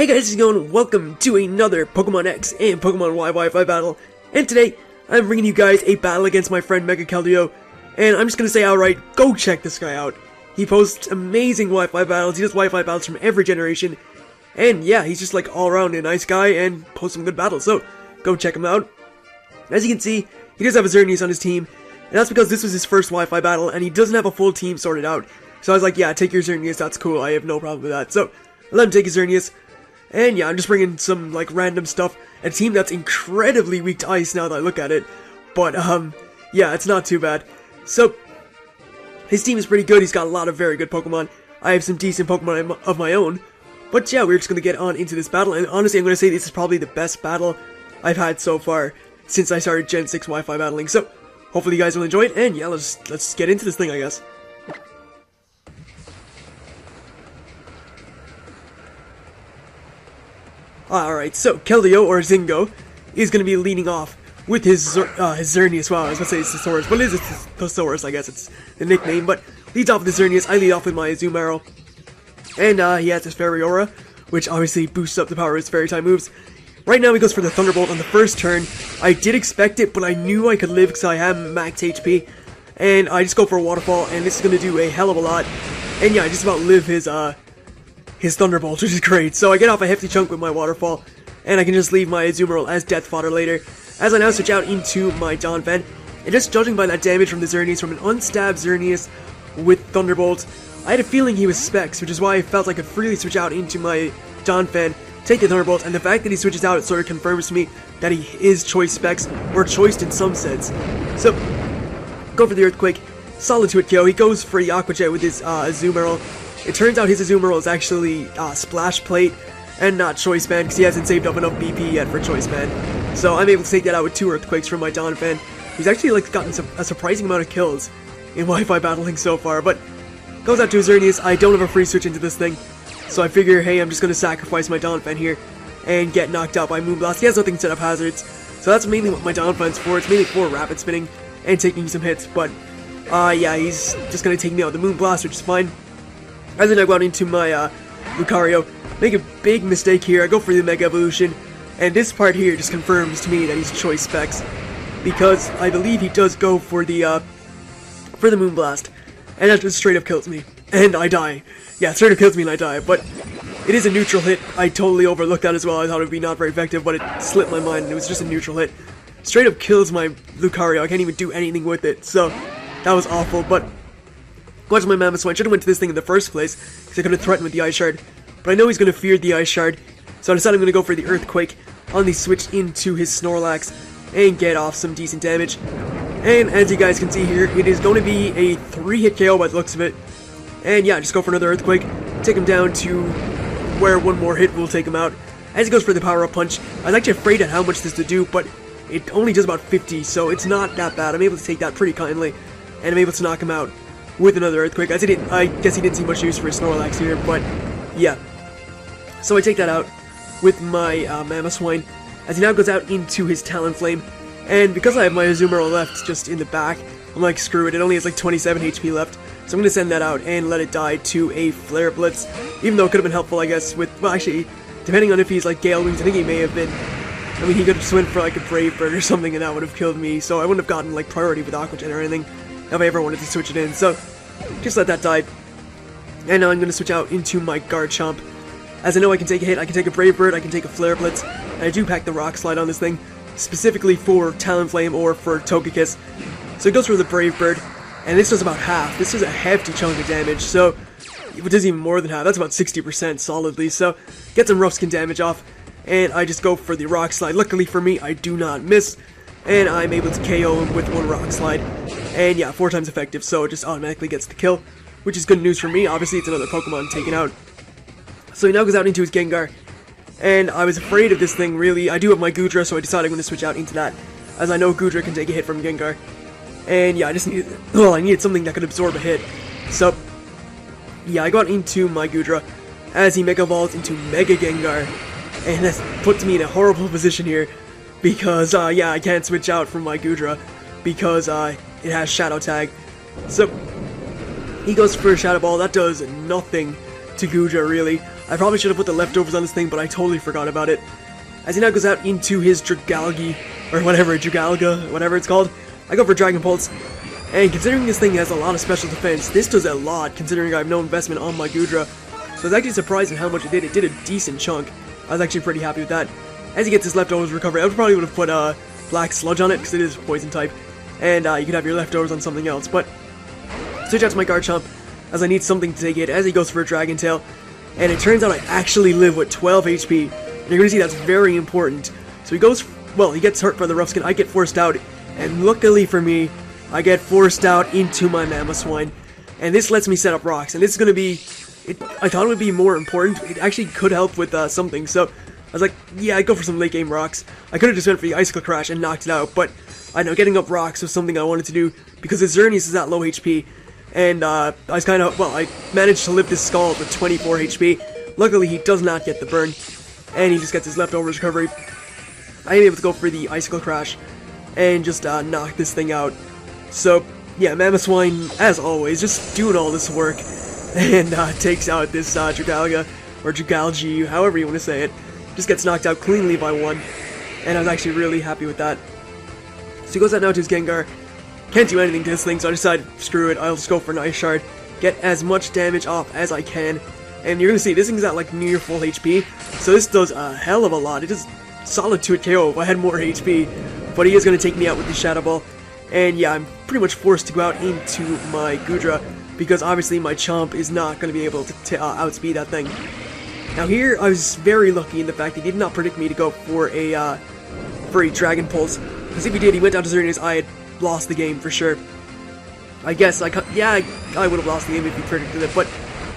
Hey guys, how's it going? Welcome to another Pokemon X and Pokemon Y Wi-Fi battle. And today, I'm bringing you guys a battle against my friend MegaKeldeo. And I'm just gonna say outright, go check this guy out. He posts amazing Wi-Fi battles, he does Wi-Fi battles from every generation. And yeah, he's just like all around a nice guy and posts some good battles, so go check him out. As you can see, he does have a Xerneas on his team. And that's because this was his first Wi-Fi battle and he doesn't have a full team sorted out. So I was like, yeah, take your Xerneas, that's cool, I have no problem with that. So, let him take his Xerneas. And yeah, I'm just bringing some, like, random stuff. A team that's incredibly weak to ice now that I look at it. But, yeah, it's not too bad. So, his team is pretty good. He's got a lot of very good Pokemon. I have some decent Pokemon of my own. But yeah, we're just going to get on into this battle. And honestly, I'm going to say this is probably the best battle I've had so far since I started Gen 6 Wi-Fi battling. So, hopefully you guys will enjoy it. And yeah, let's get into this thing, I guess. Alright, so Keldeo, or Zingo, is going to be leading off with his Xerneas. Wow, I was going to say it's Thesaurus, but it is a Thesaurus, I guess it's the nickname, but leads off with the Xerneas. I lead off with my Azumarill. And he has his Fairy Aura, which obviously boosts up the power of his Fairy type moves. Right now he goes for the Thunderbolt on the first turn. I did expect it, but I knew I could live because I have max HP. And I just go for a Waterfall, and this is going to do a hell of a lot. And yeah, I just about live his Thunderbolt, which is great. So I get off a hefty chunk with my Waterfall, and I can just leave my Azumarill as death fodder later, as I now switch out into my Donphan. And just judging by that damage from the Xerneas, from an unstabbed Xerneas with Thunderbolt, I had a feeling he was Specs, which is why I felt I could freely switch out into my Donphan, take the Thunderbolt, and the fact that he switches out, it sort of confirms to me that he is Choice Specs, or choiced in some sense. So, go for the Earthquake, solid to it KO. He goes for the Aqua Jet with his Azumarill. It turns out his Azumarill is actually Splash Plate and not Choice Band because he hasn't saved up enough BP yet for Choice Band. So I'm able to take that out with 2 Earthquakes from my Donphan. He's actually like gotten a surprising amount of kills in Wi-Fi battling so far, but goes out to his Xerneas. I don't have a free switch into this thing, so I figure, hey, I'm just going to sacrifice my Donphan here and get knocked out by Moonblast. He has nothing set up hazards, so that's mainly what my Donphan's for. It's mainly for Rapid Spinning and taking some hits, but yeah, he's just going to take me out with the Moonblast, which is fine. As I now go out into my Lucario, make a big mistake here. I go for the Mega Evolution, and this part here just confirms to me that he's Choice Specs, because I believe he does go for the Moonblast, and that just straight up kills me, and I die. Yeah, straight up kills me and I die, but it is a neutral hit. I totally overlooked that as well. I thought it would be not very effective, but it slipped my mind, and it was just a neutral hit. Straight up kills my Lucario. I can't even do anything with it, so that was awful, but watch my Mammoth Swine. Should have went to this thing in the first place, because I could have threatened with the Ice Shard. But I know he's going to fear the Ice Shard, so I decided I'm going to go for the Earthquake on the switch into his Snorlax and get off some decent damage. And as you guys can see here, it is going to be a 3-hit KO by the looks of it. And yeah, just go for another Earthquake, take him down to where one more hit will take him out. As he goes for the Power Up Punch, I was actually afraid at how much this would do, but it only does about 50, so it's not that bad. I'm able to take that pretty kindly, and I'm able to knock him out with another Earthquake. I guess he didn't see much use for his Snorlax here, but yeah. So I take that out with my Mammoth Swine, as he now goes out into his Talonflame, and because I have my Azumarill left just in the back, I'm like, screw it, it only has like 27 HP left, so I'm going to send that out and let it die to a Flare Blitz, even though it could have been helpful, I guess, with, well, actually, depending on if he's like Gale Wings, I think he may have been, I mean, he could have swim for like a Brave Bird or something, and that would have killed me, so I wouldn't have gotten like priority with Aqua Jet or anything if I ever wanted to switch it in, so just let that die. And now I'm going to switch out into my Garchomp. As I know I can take a hit, I can take a Brave Bird, I can take a Flare Blitz, and I do pack the Rock Slide on this thing, specifically for Talonflame or for Togekiss. So it goes for the Brave Bird, and this does about half. This is a hefty chunk of damage, so it does even more than half. That's about 60% solidly, so get some rough skin damage off, and I just go for the Rock Slide. Luckily for me, I do not miss, and I'm able to KO him with one Rock Slide. And yeah, 4 times effective, so it just automatically gets the kill, which is good news for me. Obviously, it's another Pokemon taken out. So he now goes out into his Gengar, and I was afraid of this thing, really. I do have my Goodra, so I decided I'm going to switch out into that, as I know Goodra can take a hit from Gengar. And yeah, I just needed, well, I needed something that could absorb a hit. So, yeah, I got into my Goodra, as he Mega Evolves into Mega Gengar, and that puts me in a horrible position here, because, yeah, I can't switch out from my Goodra, because, it has Shadow Tag. So, he goes for a Shadow Ball. That does nothing to Goodra, really. I probably should have put the leftovers on this thing, but I totally forgot about it. As he now goes out into his Dragalgi, or whatever, Dragalga, whatever it's called, I go for Dragon Pulse. And considering this thing has a lot of special defense, this does a lot, considering I have no investment on my Goodra. So I was actually surprised at how much it did. It did a decent chunk. I was actually pretty happy with that. As he gets his leftovers recovery, I probably would have put Black Sludge on it, because it is poison type. And you could have your leftovers on something else. But switch out to my Garchomp, as I need something to take it, as he goes for a Dragon Tail. And it turns out I actually live with 12 HP. And you're going to see that's very important. So he goes, well, he gets hurt by the Rough Skin. I get forced out. And luckily for me, I get forced out into my Mamoswine, and this lets me set up rocks, and this is going to be, I thought it would be more important. It actually could help with something, so I was like, yeah, I'd go for some late game rocks. I could have just went for the Icicle Crash and knocked it out, but I know getting up rocks was something I wanted to do, because the Xerneas is at low HP, and I was kind of, well, I managed to live this Scald with 24 HP. Luckily, he does not get the burn, and he just gets his leftovers recovery. I am able to go for the Icicle Crash, and just knock this thing out. So, yeah, Mamoswine, as always, just doing all this work, and takes out this Dragalga, or Dragalgi, however you want to say it. Just gets knocked out cleanly by one, and I was actually really happy with that. So he goes out now to his Gengar. Can't do anything to this thing, so I decided, screw it, I'll just go for an Ice Shard, get as much damage off as I can, and you're going to see, this thing's at like near full HP, so this does a hell of a lot. It is solid to a KO if I had more HP, but he is going to take me out with the Shadow Ball. And yeah, I'm pretty much forced to go out into my Goodra, because obviously my Chomp is not going to be able to outspeed that thing. Now here, I was very lucky in the fact that he did not predict me to go for a Dragon Pulse, because if he did, he went down to Xerneas, I had lost the game for sure. I guess, I would have lost the game if he predicted it, but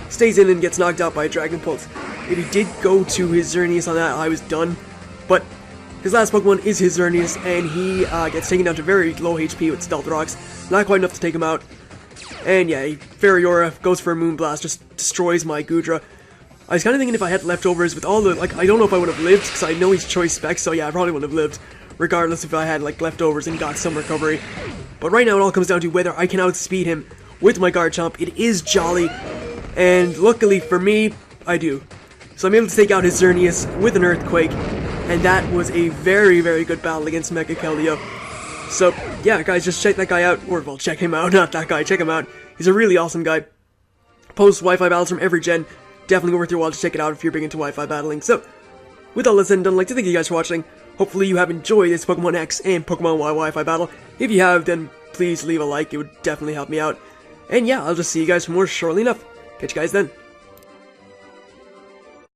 stays in and gets knocked out by a Dragon Pulse. If he did go to his Xerneas on that, I was done, but his last Pokemon is his Xerneas, and he gets taken down to very low HP with Stealth Rocks. Not quite enough to take him out. And yeah, Fairyora goes for a Moonblast, just destroys my Goodra. I was kind of thinking if I had leftovers with all the, like, I don't know if I would have lived, because I know he's choice specs, so yeah, I probably would have lived, regardless if I had, like, leftovers and got some recovery. But right now it all comes down to whether I can outspeed him with my Garchomp. It is Jolly, and luckily for me, I do. So I'm able to take out his Xerneas with an Earthquake. And that was a very, very good battle against MegaKeldeo. So, yeah, guys, just check that guy out. Or, well, check him out. Not that guy. Check him out. He's a really awesome guy. Posts Wi-Fi battles from every gen. Definitely worth your while to check it out if you're big into Wi-Fi battling. So, with all this said and done, I'd like to thank you guys for watching. Hopefully you have enjoyed this Pokemon X and Pokemon Y Wi-Fi battle. If you have, then please leave a like. It would definitely help me out. And yeah, I'll just see you guys for more shortly enough. Catch you guys then.